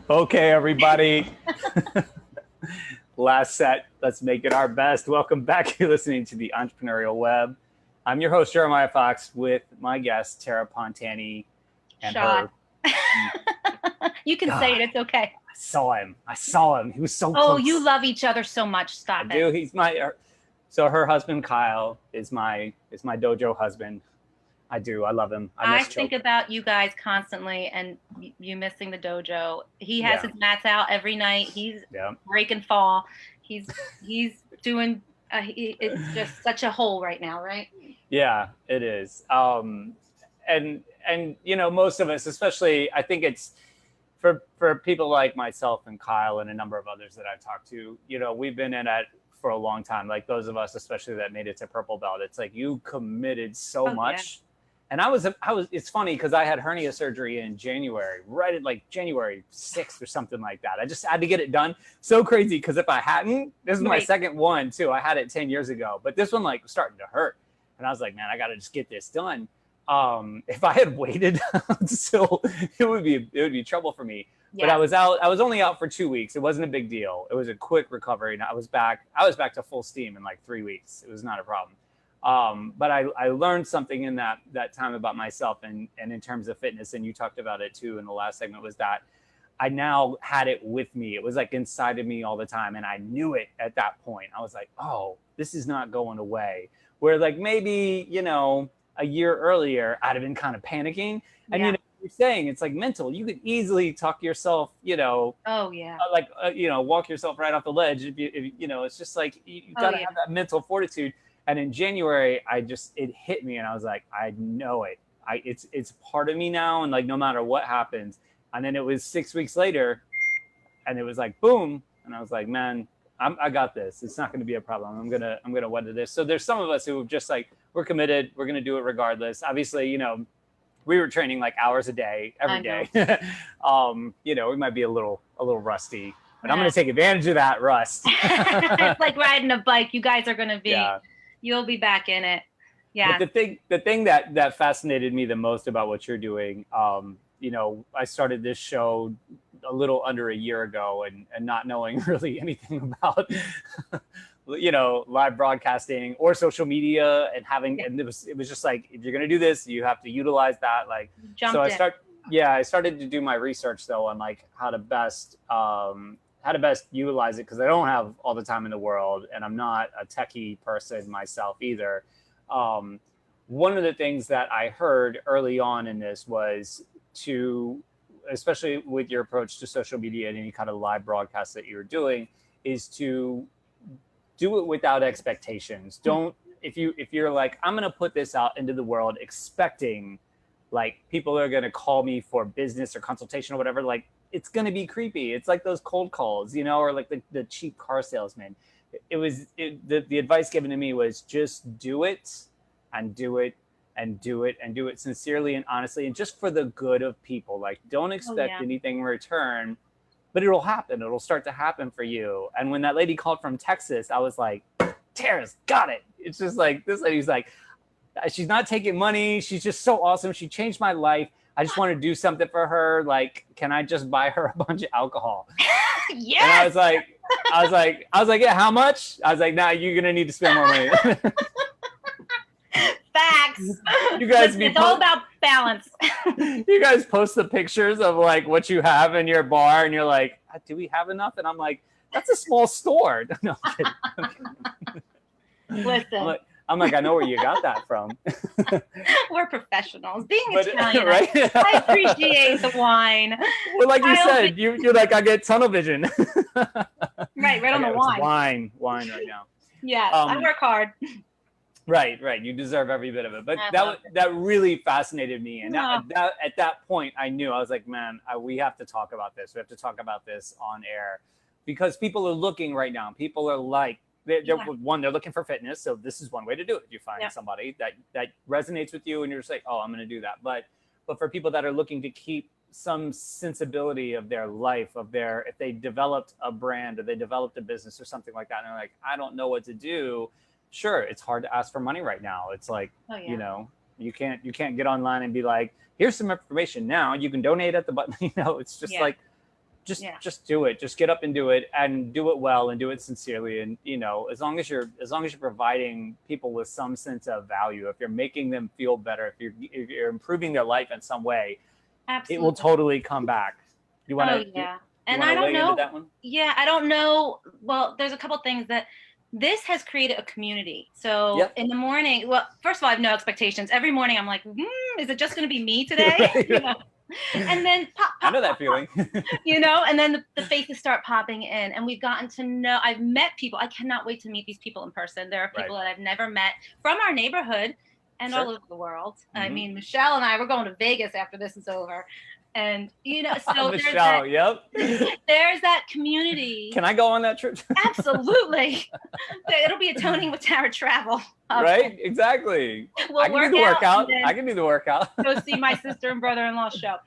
Okay, everybody. Last set. Let's make it our best. Welcome back. You're listening to the Entrepreneurial Web. I'm your host, Jeremiah Fox, with my guest, Tara Pontani, and Schad. her. You can say it. It's okay. I saw him. He was so Oh, close. you love each other so much. Stop I it. do. He's my. So her husband, Kyle, is my dojo husband. I do. I love him. I think about you guys constantly and you missing the dojo. He has his mats out every night. He's breaking fall. He's doing. It's just such a hole right now, right? Yeah, it is. And you know, most of us, especially, I think it's for people like myself and Kyle and a number of others that I've talked to. You know, we've been in it for a long time. Like those of us, especially that made it to purple belt. It's like you committed so much. Yeah. And I was, it's funny because I had hernia surgery in January, right at like January 6th or something like that. I just had to get it done. So crazy because if I hadn't, this is my second one too. I had it 10 years ago, but this one like was starting to hurt. And I was like, man, I got to just get this done. If I had waited still, it would be trouble for me. Yeah. But I was only out for 2 weeks. It wasn't a big deal. It was a quick recovery. And I was back to full steam in like 3 weeks. It was not a problem. But I learned something in that time about myself and in terms of fitness. And you talked about it too in the last segment, was that I now had it with me. It was like inside of me all the time. And I knew it at that point. I was like, oh, this is not going away. Where like maybe, you know, a year earlier, I'd have been kind of panicking. And, you know, you're saying it's like mental. You could easily talk yourself, you know. Oh, yeah. You know, walk yourself right off the ledge. If you know, it's just like you got to have that mental fortitude. And in January, it hit me and I was like, I know it. It's part of me now. And like, no matter what happens. And then it was 6 weeks later and it was like, boom. And I was like, man, I got this. It's not going to be a problem. I'm going to weather this. So there's some of us who have just like, we're committed. We're going to do it regardless. Obviously, you know, we were training like hours a day, every day. You know, we might be a little rusty, but I'm going to take advantage of that rust. It's like riding a bike. You guys are going to be, you'll be back in it. Yeah. But the thing that fascinated me the most about what you're doing, you know, I started this show a little under a year ago and not knowing really anything about, you know, live broadcasting or social media and and it was just like, if you're going to do this, you have to utilize that. Like, I started to do my research though on like how to best utilize it, because I don't have all the time in the world and I'm not a techie person myself either. One of the things that I heard early on in this was especially with your approach to social media and any kind of live broadcast that you're doing, is to do it without expectations. If you're like, I'm going to put this out into the world expecting like people are going to call me for business or consultation or whatever, like it's going to be creepy. It's like those cold calls, you know, or like the cheap car salesman. The advice given to me was just do it and do it and do it and do it sincerely and honestly, and just for the good of people. Like, don't expect anything in return, but it'll happen. It'll start to happen for you. And when that lady called from Texas, I was like, Tara's got it. It's just like, this lady's like, she's not taking money. She's just so awesome. She changed my life. I just want to do something for her. Like, can I just buy her a bunch of alcohol? Yes. And I was like, yeah, how much? I was like, nah, you're going to need to spend more money. Facts. You guys it's all about balance. You guys post the pictures of like what you have in your bar and you're like, do we have enough? And I'm like, that's a small store. No, I'm kidding. Listen. I'm like, I know where you got that from. We're professionals. Being Italian, right? I appreciate the wine. Well, like you said, you're like, I get tunnel vision. right on the wine. Wine right now. Yeah, I work hard. Right. You deserve every bit of it. But that really fascinated me. And at that point, I knew, I was like, man, we have to talk about this. We have to talk about this on air, because people are looking right now. People are like, they're looking for fitness. So this is one way to do it. You find somebody that resonates with you and you're just like, oh, I'm going to do that. But for people that are looking to keep some sensibility of their life, if they developed a brand or they developed a business or something like that, and they're like, I don't know what to do. Sure, it's hard to ask for money right now. It's like, you know, you can't get online and be like, here's some information now. You can donate at the button. You know, it's just like, just do it. Just get up and do it, and do it well, and do it sincerely. And as long as you're providing people with some sense of value, if you're making them feel better, if you're improving their life in some way, absolutely, it will totally come back. You want to? Yeah. And I don't know. That one? Yeah, I don't know. Well, there's a couple things that this has created a community. So in the morning, well, first of all, I have no expectations. Every morning I'm like, is it just going to be me today? Right. And then I know that feeling. And then the faces start popping in, and we've gotten to know, I've met people. I cannot wait to meet these people in person. There are people that I've never met from our neighborhood and all over the world. I mean, Michelle and I, we're going to Vegas after this is over. And so Michelle, there's that community. Can I go on that trip? Absolutely. It'll be a Toning with Tara travel. Right? Exactly. I can do the workout. I can do the workout. Go see my sister and brother-in-law show.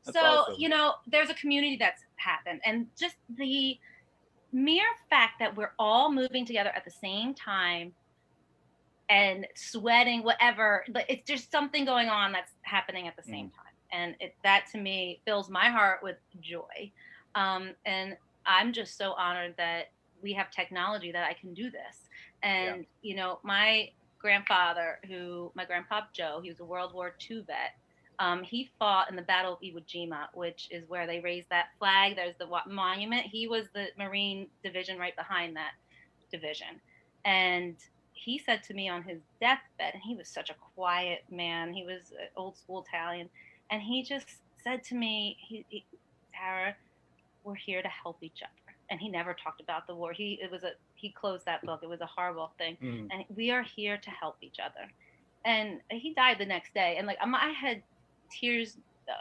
That's so awesome. There's a community that's happened, and just the mere fact that we're all moving together at the same time and sweating, whatever, but it's just something going on that's happening at the same time. And that to me fills my heart with joy. And I'm just so honored that we have technology that I can do this. And, my grandpa Joe, he was a World War II vet. He fought in the Battle of Iwo Jima, which is where they raised that flag. There's the monument. He was the Marine division right behind that division. And he said to me on his deathbed, and he was such a quiet man. He was an old school Italian. And he just said to me, Tara, we're here to help each other. And he never talked about the war. He closed that book. It was a horrible thing. And we are here to help each other. And he died the next day. And I had tears,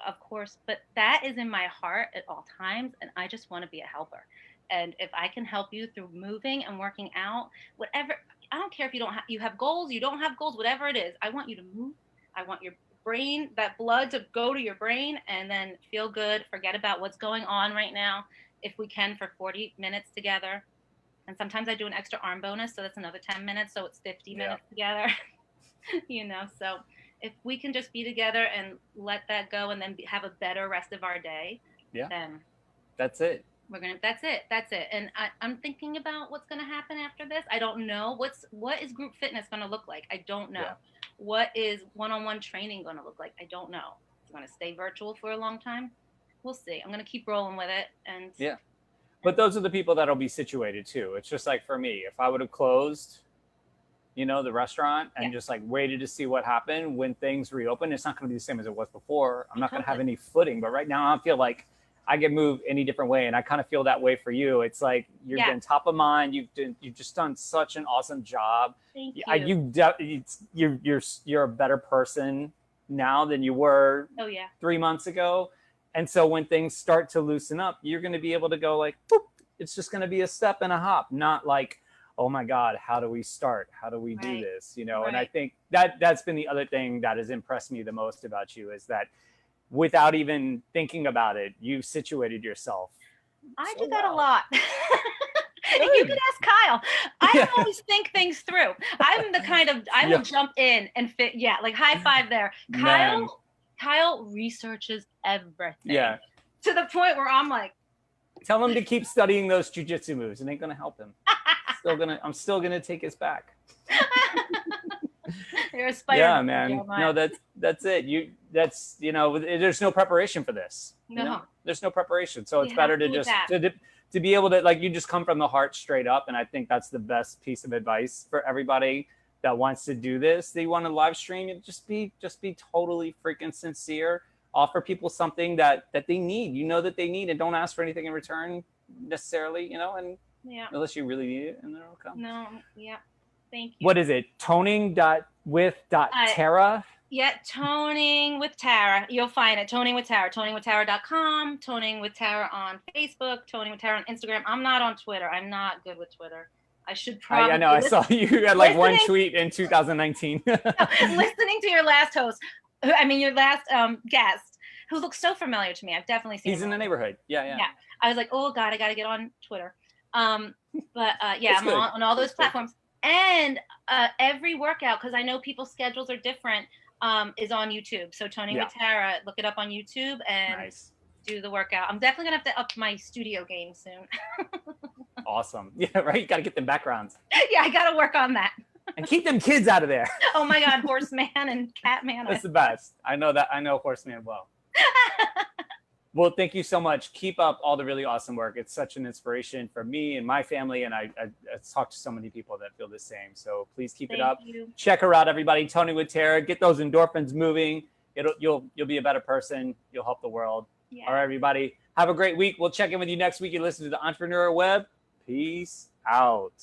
of course, but that is in my heart at all times. And I just want to be a helper. And if I can help you through moving and working out, whatever, I don't care if you have goals, you don't have goals, whatever it is, I want you to move. I want your brain, that blood to go to your brain and then feel good, forget about what's going on right now, if we can, for 40 minutes together. And sometimes I do an extra arm bonus, so that's another 10 minutes, so it's 50 minutes together. So if we can just be together and let that go and then have a better rest of our day, then that's it. That's it. And I'm thinking about what's going to happen after this. I don't know. What is group fitness going to look like? I don't know. What is one-on-one training going to look like? I don't know. It's going to stay virtual for a long time. We'll see. I'm going to keep rolling with it. And but those are the people that'll be situated too. It's just like for me, if I would have closed, the restaurant and just waited to see what happened when things reopen, it's not going to be the same as it was before. I'm not going to have any footing. But right now I feel like I can move any different way. And I kind of feel that way for you. It's like you've been top of mind. You've just done such an awesome job. Thank you. You're a better person now than you were 3 months ago. And so when things start to loosen up, you're going to be able to go boop, it's just going to be a step and a hop, not like, oh my God, how do we start? How do we do this? And I think that's been the other thing that has impressed me the most about you is that without even thinking about it, you situated yourself. I do that a lot. You can ask Kyle. I always think things through. I'm the kind of, I will jump in and fit. Yeah, high five there. Kyle researches everything. Yeah. To the point where I'm like, tell him to keep studying those jujitsu moves. It ain't gonna help him. I'm still gonna take his back. You're a spider. Yeah, man. No, that's it. There's no preparation for this. No. There's no preparation. So it's better to just to be able to you just come from the heart straight up. And I think that's the best piece of advice for everybody that wants to do this. They want to live stream and just be totally freaking sincere. Offer people something that they need, that they need, and don't ask for anything in return necessarily, and unless you really need it, and then it'll come. No, thank you. What is it? Toning.with.Tara? Toning with Tara. You'll find it. Toning with Tara. ToningWithTara.com. Toning with Tara on Facebook. Toning with Tara on Instagram. I'm not on Twitter. I'm not good with Twitter. I should probably. I know. I saw you had one tweet in 2019. Listening to your last your last guest, who looks so familiar to me. I've definitely seen him. He's in the neighborhood. Yeah. I was like, oh God, I got to get on Twitter. I'm on all those platforms. And every workout, because I know people's schedules are different, is on YouTube. So Toning with Tara, look it up on YouTube and do the workout. I'm definitely gonna have to up my studio game soon. Awesome. Yeah, right. You got to get them backgrounds. Yeah, I got to work on that. And keep them kids out of there. Oh my God, Horseman and Catman. That's the best. I know that. I know Horseman well. Well, thank you so much. Keep up all the really awesome work. It's such an inspiration for me and my family. And I talked to so many people that feel the same. So please keep it up. You. Check her out, everybody. Tony with Tara. Get those endorphins moving. You'll be a better person. You'll help the world. Yeah. All right, everybody. Have a great week. We'll check in with you next week. You listen to the Entrepreneurial Web. Peace out.